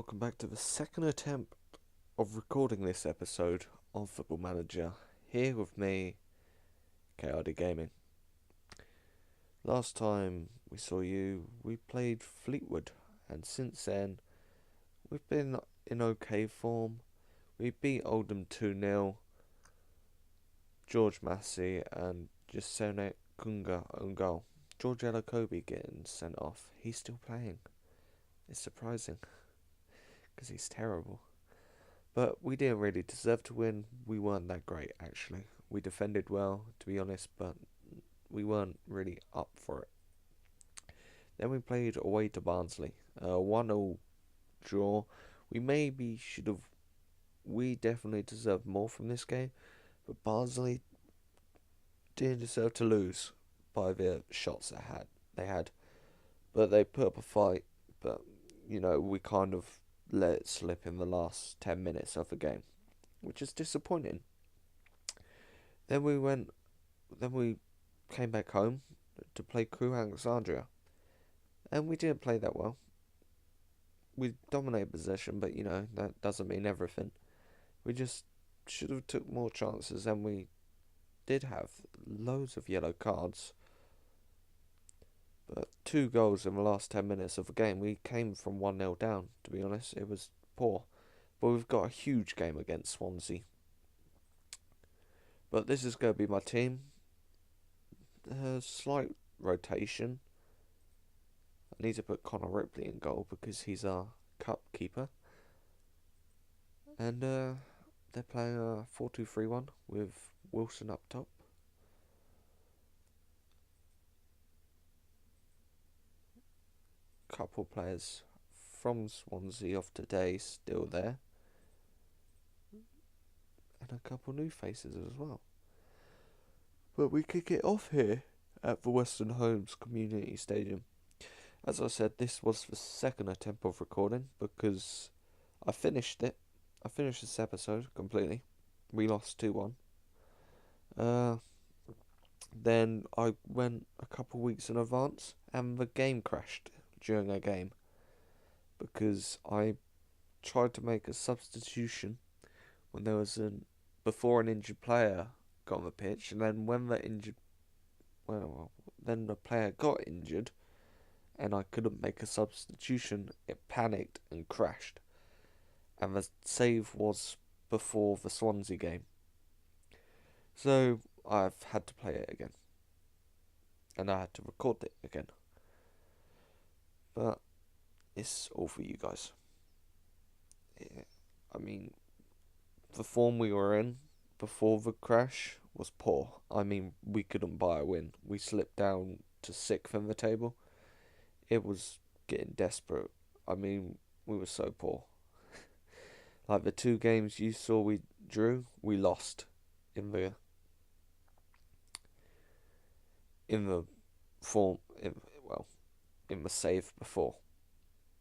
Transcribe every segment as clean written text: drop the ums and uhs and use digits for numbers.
welcome back to the second attempt of recording this episode of Football Manager. Here with me, KRD Gaming. Last time we saw you, we played Fleetwood, and since then, we've been in okay form. We beat Oldham 2-0, George Massey and Jasone Kunga own goal. George Elokobi getting sent off. He's still playing. It's surprising, because he's terrible. But we didn't really deserve to win. We weren't that great, actually. We defended well, to be honest, but we weren't really up for it. Then we played away to Barnsley. 1-0 draw. We definitely deserved more from this game, but Barnsley didn't deserve to lose by the shots they had. But they put up a fight, but, we kind of let it slip in the last 10 minutes of the game, which is disappointing. Then we came back home to play Crewe Alexandria, and we didn't play that well. We dominated possession, but that doesn't mean everything. We just should have took more chances, and we did have loads of yellow cards. But 2 goals in the last 10 minutes of the game. We came from 1-0 down, to be honest. It was poor. But we've got a huge game against Swansea. But this is going to be my team. Slight rotation. I need to put Connor Ripley in goal because he's our cup keeper. And they're playing a 4-2-3-1 with Wilson up top. Couple players from Swansea of today still there, and a couple new faces as well. But we kick it off here at the Western Homes Community Stadium. As I said, this was the second attempt of recording because I finished this episode completely. We lost 2-1. Then I went a couple weeks in advance and the game crashed during a game because I tried to make a substitution when there was before an injured player got on the pitch, and then when then the player got injured and I couldn't make a substitution, it panicked and crashed, and the save was before the Swansea game, so I've had to play it again and I had to record it again. But it's all for you guys. Yeah, I mean, the form we were in before the crash was poor. I mean, we couldn't buy a win. We slipped down to 6th in the table. It was getting desperate. I mean, we were so poor. Like the 2 games you saw we drew, we lost in the form, in the save before,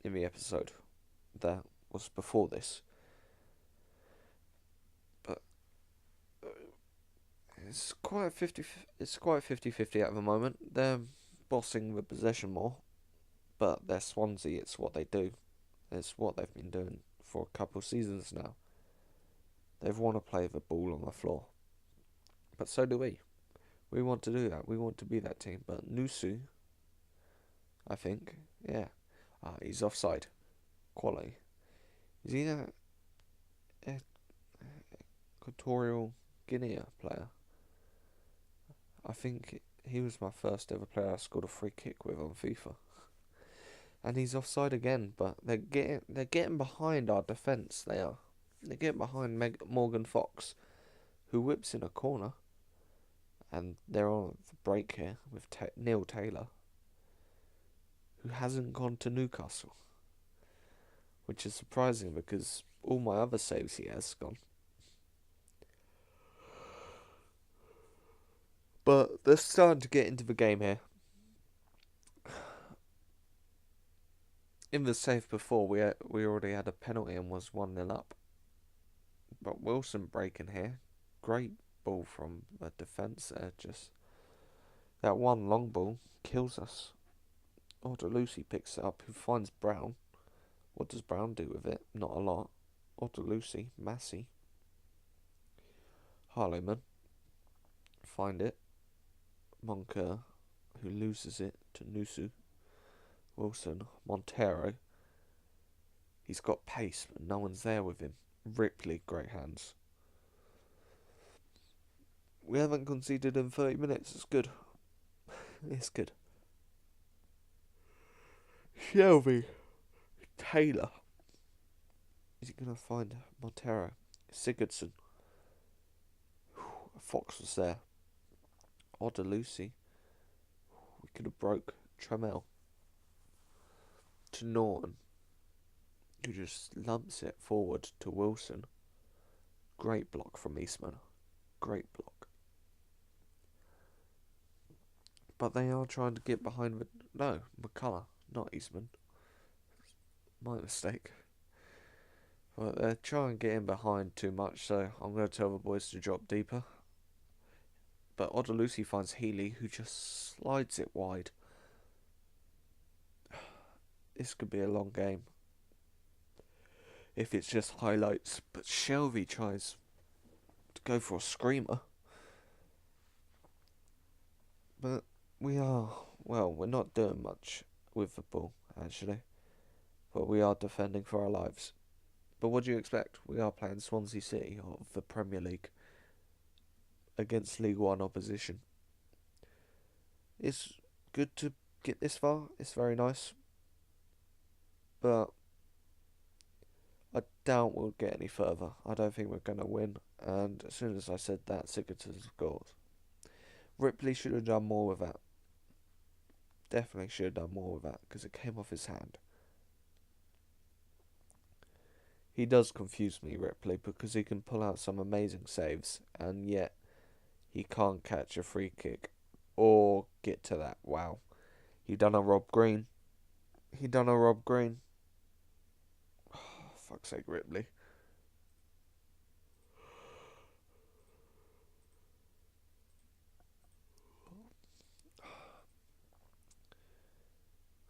in the episode that was before this. But it's quite 50-50 at the moment. They're bossing the possession more, but they're Swansea. It's what they do. It's what they've been doing for a couple of seasons now. They want to play the ball on the floor, but so do we. We want to do that. We want to be that team. But Nusu, I think, yeah. He's offside. Quality. Is he a Equatorial Guinea player? I think he was my first ever player I scored a free kick with on FIFA. And he's offside again, but they're getting behind our defence. They are. They're getting behind Morgan Fox, who whips in a corner. And they're on the break here with Neil Taylor, who hasn't gone to Newcastle, which is surprising because all my other saves he has gone. But they're starting to get into the game here. In the save before, we already had a penalty and was 1-0 up. But Wilson breaking here, great ball from the defence there. Just that one long ball kills us. Lucy picks it up, who finds Brown. What does Brown do with it? Not a lot. Lucy, Massey, Harleman, find it. Moncur, who loses it to Nusu. Wilson, Montero. He's got pace, but no one's there with him. Ripley, great hands. We haven't conceded in 30 minutes. It's good. It's good. Shelby, Taylor. Is he going to find Montero? Sigurdsson. Fox was there. Lucy. We could have broke Trammell. To Norton, who just lumps it forward to Wilson. Great block from Eastman. Great block. But they are trying to get behind... No, McCullough, not Eastman. My mistake. But they're trying to get in behind too much, so I'm going to tell the boys to drop deeper. But Lucy finds Healy, who just slides it wide. This could be a long game if it's just highlights. But Shelby tries to go for a screamer. But we're not doing much with the ball, actually. But we are defending for our lives. But what do you expect? We are playing Swansea City of the Premier League against League One opposition. It's good to get this far. It's very nice. But I doubt we'll get any further. I don't think we're going to win. And as soon as I said that, Sigurdsson scored. Ripley should have done more with that. Definitely should have done more with that because it came off his hand. He does confuse me, Ripley, because he can pull out some amazing saves and yet he can't catch a free kick or get to that. Wow. He done a Rob Green. Oh, fuck's sake, Ripley.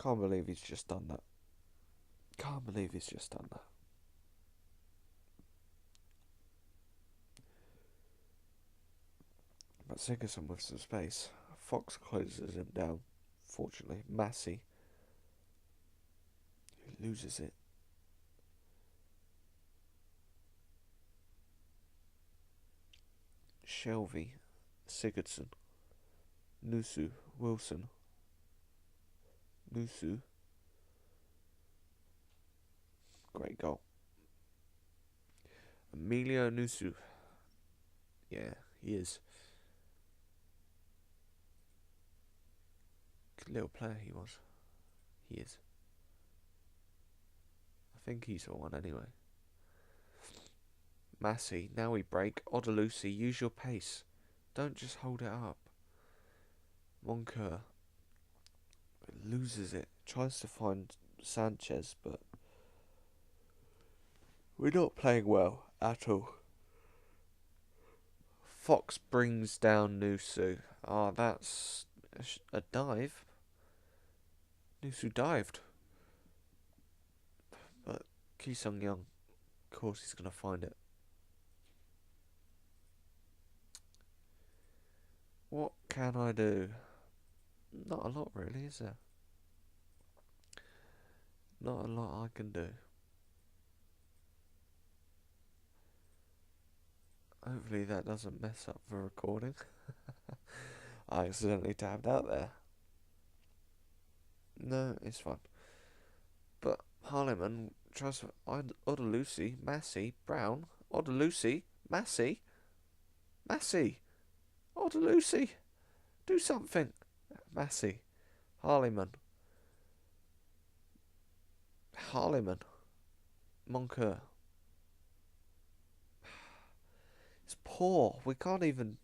Can't believe he's just done that. But Sigurdsson with some space. Fox closes him down. Fortunately, Massey, who loses it. Shelby, Sigurdsson, Nusu, Wilson, Nusu. Great goal. Emilio Nusu. Yeah, he is. Good little player he was. He is. I think he's the one anyway. Massey, now we break. Lucy, use your pace. Don't just hold it up. Moncur loses it. Tries to find Sanchez, but we're not playing well at all. Fox brings down Nusu. That's a dive. Nusu dived. But Ki Sung Young, of course he's going to find it. What can I do? Not a lot really, is there? Not a lot I can do. Hopefully that doesn't mess up the recording. I accidentally tabbed out there. No, it's fine. But Harleman tries to Lucy, Massey, Brown, Lucy, Massey, Lucy, do something. Massey, Harleman, Moncur. It's poor. We can't even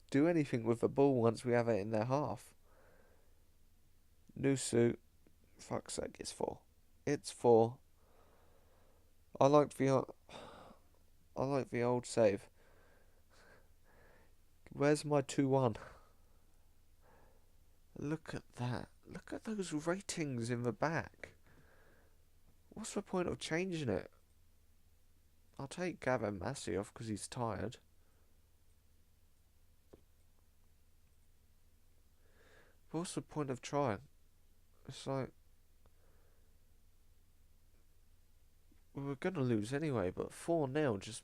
do anything with the ball once we have it in their half. Nusu, fuck's sake, it's 4. It's 4. I like the old save. Where's my 2-1? Look at that. Look at those ratings in the back. what's the point of changing it? I'll take Gavin Massey off because he's tired. But what's the point of trying? It's like, we were going to lose anyway, but 4-0 just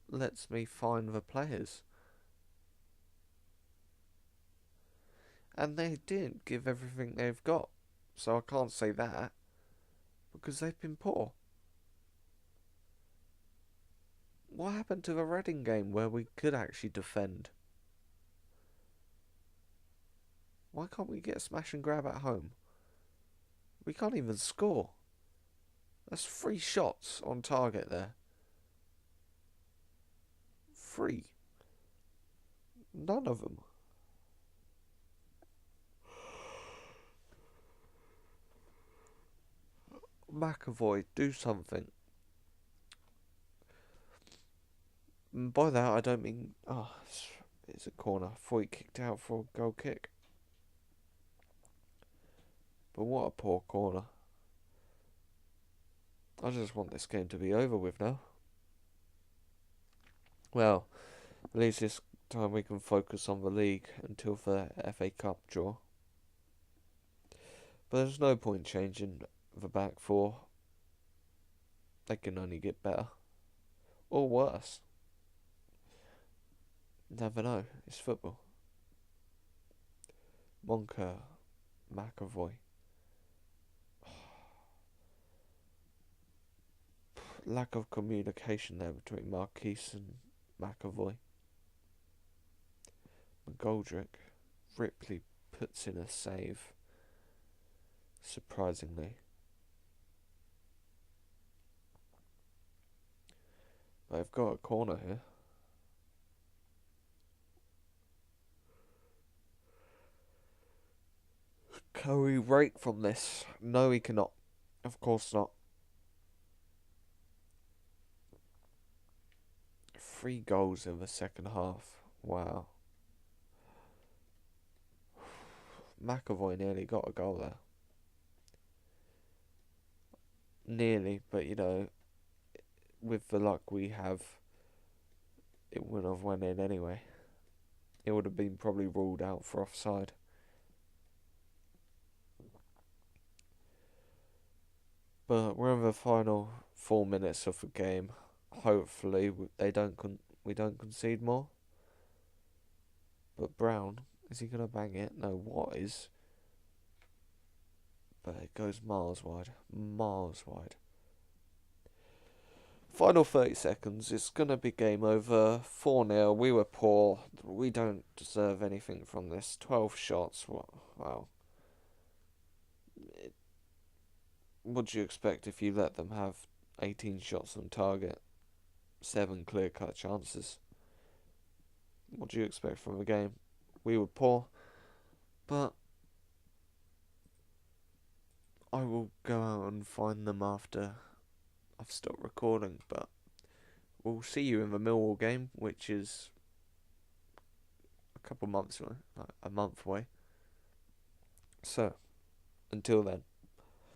lets me find the players. And they didn't give everything they've got. So I can't say that. Because they've been poor. What happened to the Reading game where we could actually defend? Why can't we get a smash and grab at home? We can't even score. That's 3 shots on target there. 3. None of them. McAvoy, do something. And by that I don't mean... Oh, it's a corner. I thought he kicked out for a goal kick. But what a poor corner. I just want this game to be over with now. Well, at least this time we can focus on the league until the FA Cup draw. But there's no point changing the back four. They can only get better. Or worse. Never know. It's football. Monker, McAvoy. Lack of communication there between Marquise and McAvoy. McGoldrick. Ripley puts in a save. Surprisingly. They've got a corner here. Can we rake from this? No, we cannot. Of course not. 3 goals in the second half. Wow. McAvoy nearly got a goal there. Nearly, but you know, with the luck we have, it wouldn't have went in anyway. It would have been probably ruled out for offside. But we're in the final 4 minutes of the game. Hopefully we don't concede more. But Brown, is he gonna bang it? No, what is? But it goes miles wide. Miles wide. Final 30 seconds. It's gonna be game over. 4-0. We were poor. We don't deserve anything from this. 12 shots. Wow. What do you expect if you let them have 18 shots on target? 7 clear-cut chances. What do you expect from the game? We were poor, but I will go out and find them after I've stopped recording, but we'll see you in the Millwall game, which is a couple months away, like a month away. So, until then.